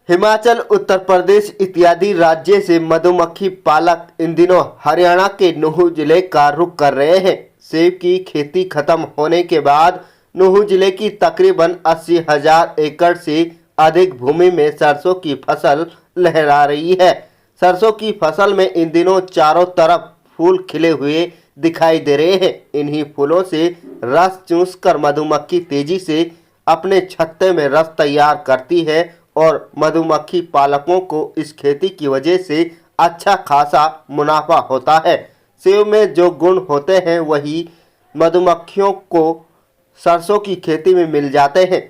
हिमाचल, उत्तर प्रदेश इत्यादि राज्य से मधुमक्खी पालक इन दिनों हरियाणा के नूंह जिले का रुख कर रहे हैं। सेब की खेती खत्म होने के बाद नूंह जिले की तकरीबन 80,000 एकड़ से अधिक भूमि में सरसों की फसल लहरा रही है। सरसों की फसल में इन दिनों चारों तरफ फूल खिले हुए दिखाई दे रहे हैं। इन्हीं फूलों से रस चूसकर मधुमक्खी तेजी से अपने छत्ते में रस तैयार करती है और मधुमक्खी पालकों को इस खेती की वजह से अच्छा खासा मुनाफा होता है। सेब में जो गुण होते हैं वही मधुमक्खियों को सरसों की खेती में मिल जाते हैं।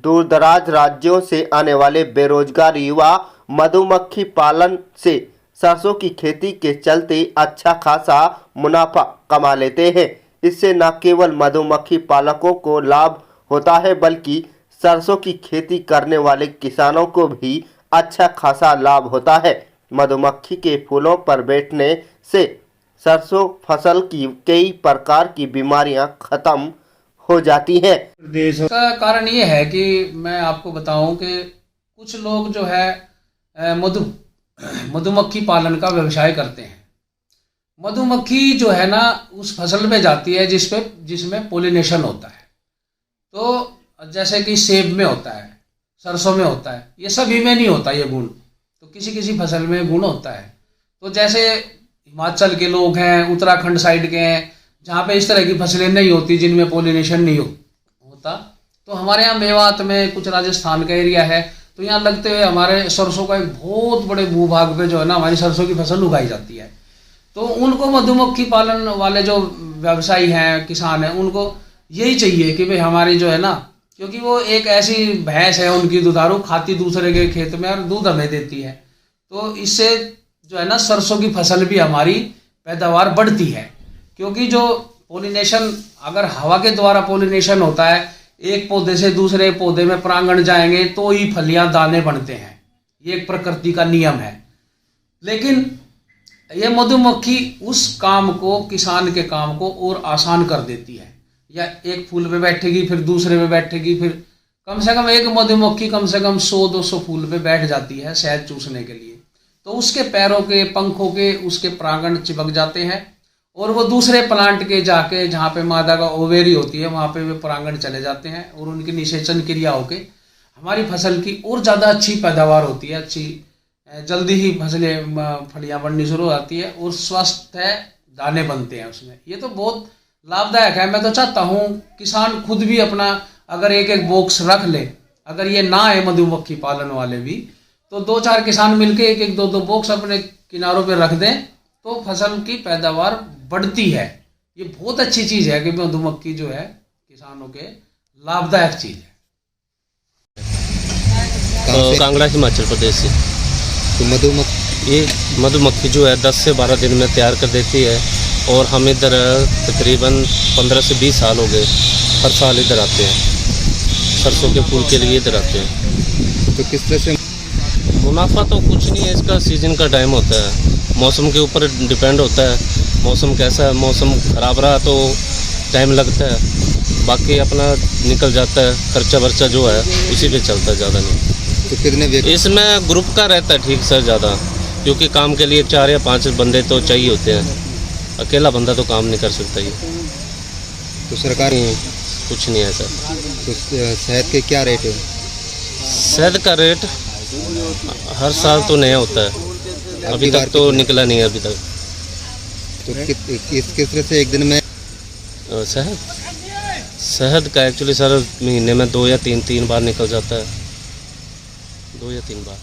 दूर दराज राज्यों से आने वाले बेरोजगार युवा मधुमक्खी पालन से सरसों की खेती के चलते अच्छा खासा मुनाफा कमा लेते हैं। इससे न केवल मधुमक्खी पालकों को लाभ होता है बल्कि सरसों की खेती करने वाले किसानों को भी अच्छा खासा लाभ होता है। मधुमक्खी के फूलों पर बैठने से सरसों फसल की कई प्रकार की बीमारियां खत्म हो जाती हैं। इसका कारण ये है कि मैं आपको बताऊं कि कुछ लोग जो है मधुमक्खी पालन का व्यवसाय करते हैं। मधुमक्खी जो है ना उस फसल में जाती है जिसमें पोलिनेशन होता है। तो जैसे कि सेब में होता है, सरसों में होता है, ये सभी में नहीं होता ये गुण, तो किसी किसी फसल में गुण होता है। तो जैसे हिमाचल के लोग हैं, उत्तराखंड साइड के हैं, जहाँ पे इस तरह की फसलें नहीं होती, जिनमें पोलिनेशन नहीं होता, तो हमारे यहाँ मेवात में कुछ राजस्थान का एरिया है, तो यहाँ लगते हुए हमारे सरसों का एक बहुत बड़े भूभाग पे जो है ना हमारी सरसों की फसल उगाई जाती है। तो उनको मधुमक्खी पालन वाले जो व्यवसायी हैं, किसान हैं, उनको यही चाहिए कि भाई हमारी जो है ना, क्योंकि वो एक ऐसी भैंस है उनकी दुधारू, खाती दूसरे के खेत में और दूध हमें देती है, तो इससे जो है ना सरसों की फसल भी हमारी पैदावार बढ़ती है। क्योंकि जो पोलिनेशन, अगर हवा के द्वारा पोलिनेशन होता है, एक पौधे से दूसरे पौधे में परागण जाएंगे तो ही फलियां दाने बनते हैं, ये एक प्रकृति का नियम है। लेकिन ये मधुमक्खी उस काम को, किसान के काम को और आसान कर देती है। या एक फूल पे बैठेगी, फिर दूसरे पे बैठेगी, फिर कम से कम एक मधुमक्खी कम से कम 100-200 फूल पे बैठ जाती है शहद चूसने के लिए। तो उसके पैरों के, पंखों के उसके परागण चिपक जाते हैं और वो दूसरे प्लांट के जाके, जहाँ पे मादा का ओवेरी होती है, वहाँ पे वे परागण चले जाते हैं और उनकी निषेचन क्रिया होके हमारी फसल की और ज़्यादा अच्छी पैदावार होती है, अच्छी जल्दी ही फसलें, फलियाँ बननी शुरू हो जाती है और स्वस्थ है दाने बनते हैं उसमें। ये तो बहुत लाभदायक है। मैं तो चाहता हूँ किसान खुद भी अपना अगर एक बॉक्स रख ले, अगर ये ना है मधुमक्खी पालन वाले भी, तो 2-4 किसान मिलके एक 2-2 बॉक्स अपने किनारों पे रख दें तो फसल की पैदावार बढ़ती है। ये बहुत अच्छी चीज़ है कि मधुमक्खी जो है किसानों के लाभदायक चीज़ है। तो कांगड़ा हिमाचल प्रदेश से तो मधुमक्खी जो है 10 से 12 दिन में तैयार कर देती है और हम इधर तकरीबन 15 से 20 साल हो गए हर साल इधर आते हैं, सरसों के फूल के लिए इधर आते हैं। तो किस तरह से मुनाफा तो कुछ नहीं है, इसका सीजन का टाइम होता है, मौसम के ऊपर डिपेंड होता है। मौसम कैसा है, मौसम ख़राब रहा तो टाइम लगता है, बाकी अपना निकल जाता है, खर्चा वर्चा जो है उसी पे चलता है, ज़्यादा नहीं। तो कितने इसमें ग्रुप का रहता है ठीक सर ज़्यादा, क्योंकि काम के लिए 4 या 5 बंदे तो चाहिए होते हैं, अकेला बंदा तो काम नहीं कर सकता। ये तो सरकार कुछ नहीं है सर। तो शहद के क्या रेट है? शहद का रेट हर साल तो नया होता है, अभी तक तो निकला नहीं है अभी तक। तो किस तरह से एक दिन में शहद का एक्चुअली सर महीने में 2 या 3 बार निकल जाता है, 2 या 3 बार।